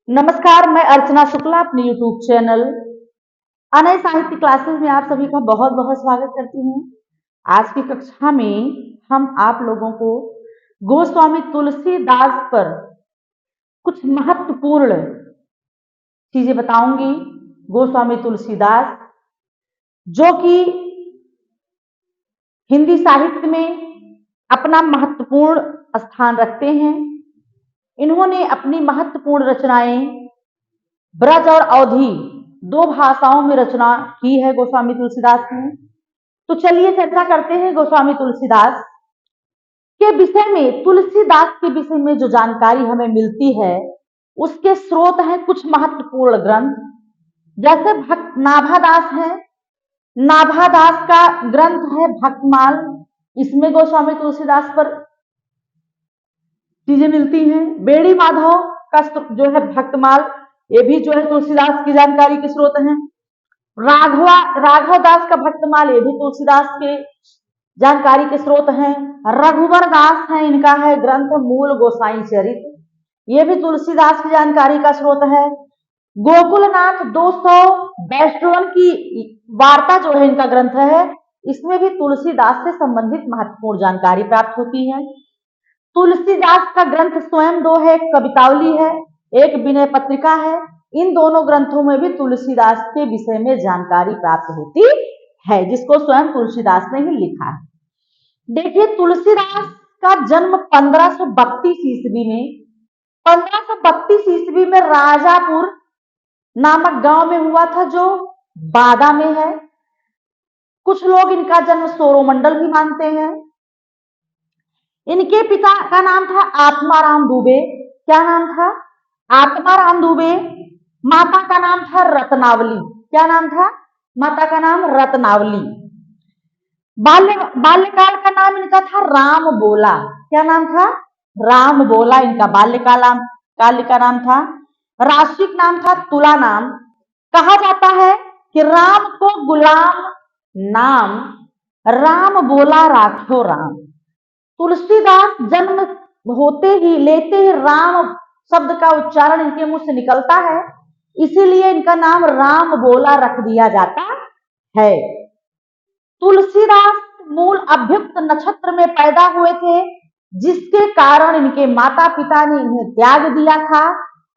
नमस्कार, मैं अर्चना शुक्ला अपने यूट्यूब चैनल अनय साहित्य क्लासेस में आप सभी का बहुत बहुत स्वागत करती हूँ। आज की कक्षा में हम आप लोगों को गोस्वामी तुलसीदास पर कुछ महत्वपूर्ण चीजें बताऊंगी। गोस्वामी तुलसीदास जो कि हिंदी साहित्य में अपना महत्वपूर्ण स्थान रखते हैं। इन्होंने अपनी महत्वपूर्ण रचनाएं ब्रज और अवधी दो भाषाओं में रचना की है गोस्वामी तुलसीदास ने। तो चलिए चर्चा करते हैं गोस्वामी तुलसीदास के विषय में। तुलसीदास के विषय में जो जानकारी हमें मिलती है उसके स्रोत हैं कुछ महत्वपूर्ण ग्रंथ, जैसे भक्त नाभादास है। नाभादास का ग्रंथ है भक्तमाल। इसमें गोस्वामी तुलसीदास पर चीजें मिलती हैं। बेड़ी माधव का जो है भक्तमाल, ये भी जो है तुलसीदास की जानकारी के स्रोत हैं। राघव दास का भक्तमाल, ये भी तुलसीदास के जानकारी के स्रोत हैं। रघुवर दास है, इनका है ग्रंथ मूल गोसाई चरित, ये भी तुलसीदास की जानकारी का स्रोत है। गोकुलनाथ 200 वैष्णवन की वार्ता जो है इनका ग्रंथ है, इसमें भी तुलसीदास से संबंधित महत्वपूर्ण जानकारी प्राप्त होती है। तुलसीदास का ग्रंथ स्वयं दो है, एक कवितावली है, एक विनय पत्रिका है। इन दोनों ग्रंथों में भी तुलसीदास के विषय में जानकारी प्राप्त होती है, जिसको स्वयं तुलसीदास ने ही लिखा है। देखिए, तुलसीदास का जन्म 1532 ईस्वी में 1532 ईस्वी में राजापुर नामक गांव में हुआ था, जो बादा में है। कुछ लोग इनका जन्म सौरमंडल भी मानते हैं। इनके पिता का नाम था आत्माराम दुबे। क्या नाम था? आत्माराम दुबे। माता का नाम था रत्नावली। क्या नाम था? माता का नाम रत्नावली। बाल्यकाल का नाम इनका था राम बोला। क्या नाम था? राम बोला इनका बाल्यकाल का नाम था। राष्ट्रिक नाम था तुला नाम। कहा जाता है कि राम को गुलाम नाम राम बोला राखो राम। तुलसीदास जन्म होते ही लेते ही राम शब्द का उच्चारण इनके मुंह से निकलता है, इसीलिए इनका नाम राम बोला रख दिया जाता है। तुलसीदास मूल अभ्युक्त नक्षत्र में पैदा हुए थे, जिसके कारण इनके माता पिता ने इन्हें त्याग दिया था।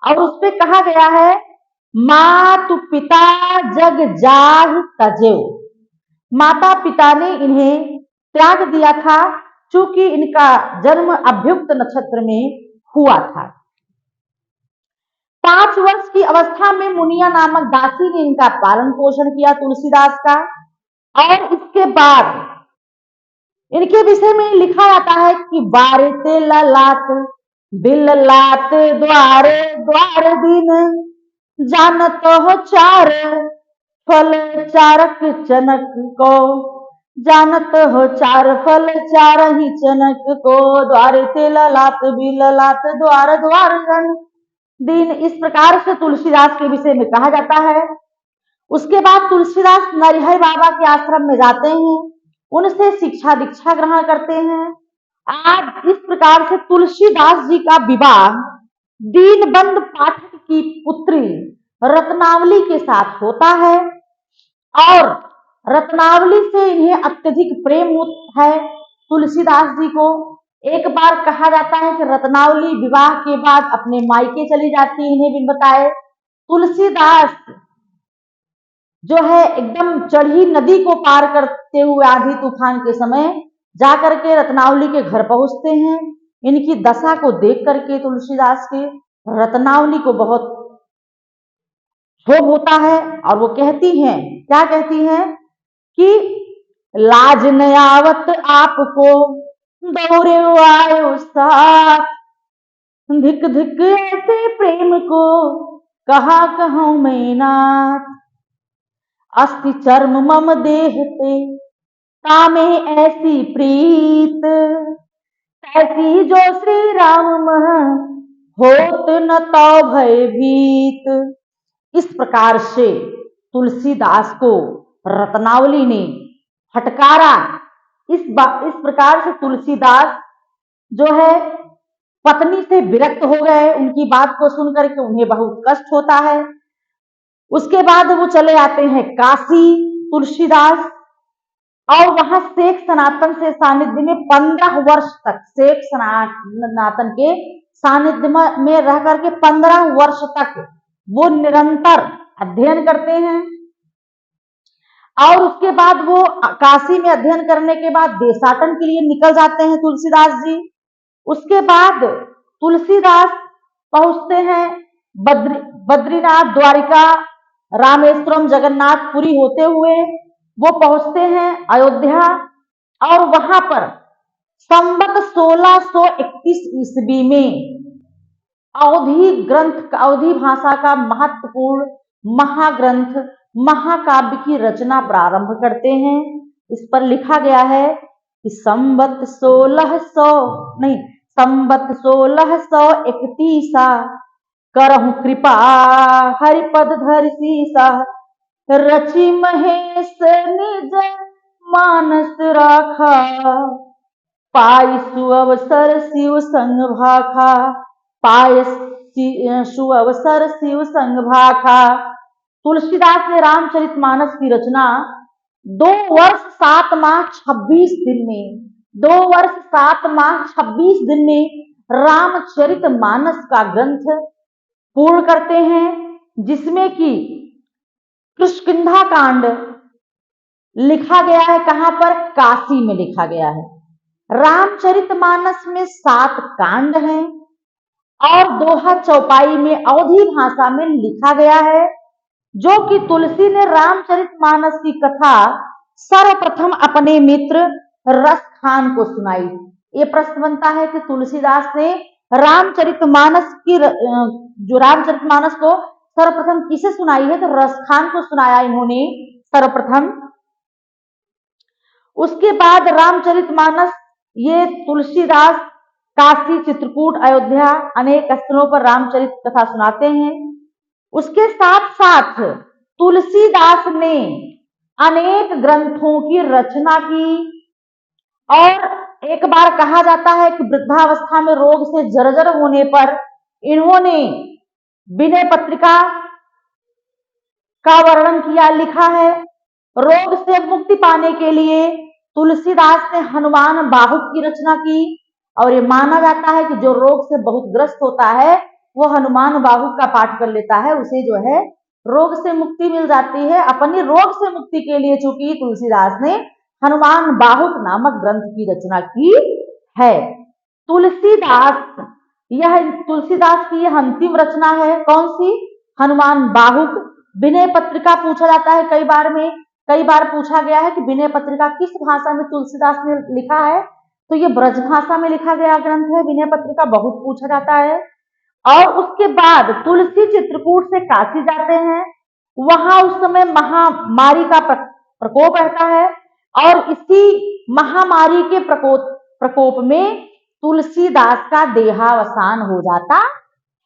और उस पे कहा गया है, मातु पिता जग जाहि तजेउ। माता पिता ने इन्हें त्याग दिया था चूंकि इनका जन्म अभ्युक्त नक्षत्र में हुआ था। 5 वर्ष की अवस्था में मुनिया नामक दासी ने इनका पालन पोषण किया तुलसीदास का। और इसके बाद इनके विषय में लिखा जाता है कि बारते ललाट दिल लात द्वारे द्वार दिन जानत हो चार फल चारक चनक को। जानत हो चार फल चार ही चनक को, द्वारे ते ललाट बिल लात द्वार द्वार दिन। इस प्रकार से तुलसीदास के विषय में कहा जाता है। उसके बाद तुलसीदास नरिहर बाबा के आश्रम में जाते हैं, उनसे शिक्षा दीक्षा ग्रहण करते हैं। आज इस प्रकार से तुलसीदास जी का विवाह दीनबंधु पाठक की पुत्री रत्नावली के साथ होता है। और रत्नावली से इन्हें अत्यधिक प्रेम है तुलसीदास जी को। एक बार कहा जाता है कि रत्नावली विवाह के बाद अपने मायके चली जाती है, इन्हें भी बताए। तुलसीदास जो है एकदम चढ़ी नदी को पार करते हुए आंधी तूफान के समय जाकर के रत्नावली के घर पहुंचते हैं। इनकी दशा को देख करके तुलसीदास के रत्नावली को बहुत क्षोभ होता है और वो कहती हैं, क्या कहती हैं कि लाज न आवत आपको दौरे आयो साथ, धिक धिक ऐसे प्रेम को कहा कहूं मैं नाथ। अस्थि चर्म मम देहते कामे ऐसी प्रीत, ऐसी जो श्री राम मह होत न तो भयभीत। इस प्रकार से तुलसीदास को रत्नावली ने फटकारा। इस प्रकार से तुलसीदास जो है पत्नी से विरक्त हो गए, उनकी बात को सुनकर के उन्हें बहुत कष्ट होता है। उसके बाद वो चले आते हैं काशी तुलसीदास, और वहां शेख सनातन से सानिध्य में 15 वर्ष तक, शेख सनातन के सानिध्य में रह करके 15 वर्ष तक वो निरंतर अध्ययन करते हैं। और उसके बाद वो काशी में अध्ययन करने के बाद देशाटन के लिए निकल जाते हैं तुलसीदास जी। उसके बाद तुलसीदास पहुंचते हैं बद्रीनाथ, द्वारिका, रामेश्वरम, जगन्नाथपुरी होते हुए वो पहुंचते हैं अयोध्या, और वहां पर संवत 1631 ईस्वी में अवधी ग्रंथ, अवधी भाषा का महत्वपूर्ण महाग्रंथ महाकाव्य की रचना प्रारंभ करते हैं। इस पर लिखा गया है कि संवत 1631 करहु कृपा हरिपद धरि सीसा, रचि महेश निज मानस राखा, पाई सुअवसर शिव संग भाखा, पाय सुअवसर शिव संग भाखा। तुलसीदास ने रामचरितमानस की रचना 2 वर्ष 7 माह 26 दिन में, 2 वर्ष 7 माह 26 दिन में रामचरितमानस का ग्रंथ पूर्ण करते हैं, जिसमें कि किष्किंधा कांड लिखा गया है। कहां पर? काशी में लिखा गया है। रामचरितमानस में 7 कांड हैं और दोहा चौपाई में अवधी भाषा में लिखा गया है, जो कि तुलसी ने रामचरितमानस की कथा सर्वप्रथम अपने मित्र रस खान को सुनाई। ये प्रश्न बनता है कि तुलसीदास ने रामचरितमानस को सर्वप्रथम किसे सुनाई है? तो रस खान को सुनाया इन्होंने सर्वप्रथम। उसके बाद रामचरितमानस ये तुलसीदास काशी, चित्रकूट, अयोध्या अनेक स्थलों पर रामचरित कथा सुनाते हैं। उसके साथ साथ तुलसीदास ने अनेक ग्रंथों की रचना की, और एक बार कहा जाता है कि वृद्धावस्था में रोग से जर्जर होने पर इन्होंने विनय पत्रिका का वर्णन किया, लिखा है। रोग से मुक्ति पाने के लिए तुलसीदास ने हनुमान बाहुक की रचना की, और ये माना जाता है कि जो रोग से बहुत ग्रस्त होता है वो हनुमान बाहुक का पाठ कर लेता है, उसे जो है रोग से मुक्ति मिल जाती है। अपनी रोग से मुक्ति के लिए चूंकि तुलसीदास ने हनुमान बाहुक नामक ग्रंथ की रचना की है। तुलसीदास की यह अंतिम रचना है। कौन सी? हनुमान बाहुक। विनय पत्रिका पूछा जाता है कई बार पूछा गया है कि विनय पत्रिका किस भाषा में तुलसीदास ने लिखा है, तो ये ब्रज भाषा में लिखा गया ग्रंथ है। विनय पत्रिका बहुत पूछा जाता है। और उसके बाद तुलसी चित्रकूट से काशी जाते हैं। वहां उस समय महामारी का प्रकोप रहता है, और इसी महामारी के प्रकोप में तुलसीदास का देहावसान हो जाता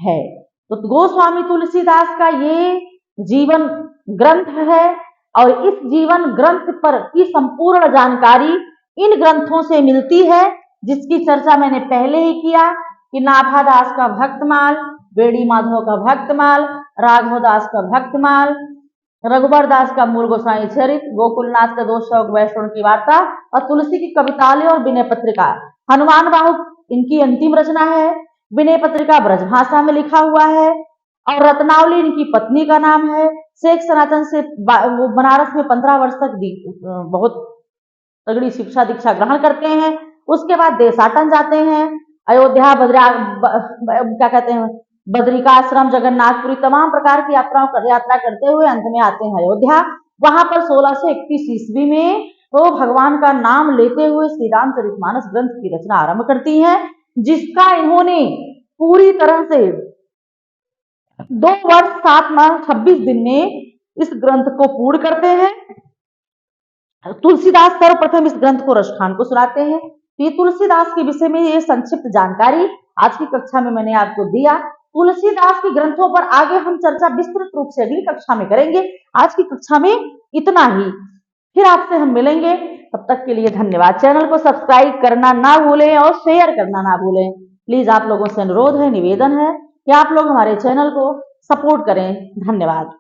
है। तो गोस्वामी तुलसीदास का ये जीवन ग्रंथ है, और इस जीवन ग्रंथ पर की संपूर्ण जानकारी इन ग्रंथों से मिलती है, जिसकी चर्चा मैंने पहले ही किया कि नाभादास का भक्तमाल, बेड़ी माधव का भक्तमाल, राघव दास का भक्तमाल, रघुबर दास का मूल गोसाई चरित, गोकुलनाथ का 2 श्लोक वैष्णव की वार्ता, और तुलसी की कवितालय और विनय पत्रिका। हनुमान बाहुक इनकी अंतिम रचना है। विनय पत्रिका ब्रजभाषा में लिखा हुआ है, और रत्नावली इनकी पत्नी का नाम है। शेख सनातन से वो बनारस में 15 वर्ष तक बहुत तगड़ी शिक्षा दीक्षा ग्रहण करते हैं। उसके बाद देशाटन जाते हैं, अयोध्या, क्या कहते हैं, बद्रिकाश्रम, जगन्नाथपुरी, तमाम प्रकार की यात्रा करते हुए अंत में आते हैं अयोध्या। वहां पर 1631 ईस्वी में वो भगवान का नाम लेते हुए श्री रामचरितमानस ग्रंथ की रचना आरंभ करती हैं, जिसका इन्होंने पूरी तरह से 2 वर्ष 7 माह 26 दिन में इस ग्रंथ को पूर्ण करते हैं। तुलसीदास सर्वप्रथम इस ग्रंथ को रस खान को सुनाते हैं। तो ये तुलसीदास के विषय में ये संक्षिप्त जानकारी आज की कक्षा में मैंने आपको दिया। तुलसीदास के ग्रंथों पर आगे हम चर्चा विस्तृत रूप से अगली कक्षा में करेंगे। आज की कक्षा में इतना ही, फिर आपसे हम मिलेंगे। तब तक के लिए धन्यवाद। चैनल को सब्सक्राइब करना ना भूलें और शेयर करना ना भूलें। प्लीज आप लोगों से अनुरोध है, निवेदन है कि आप लोग हमारे चैनल को सपोर्ट करें। धन्यवाद।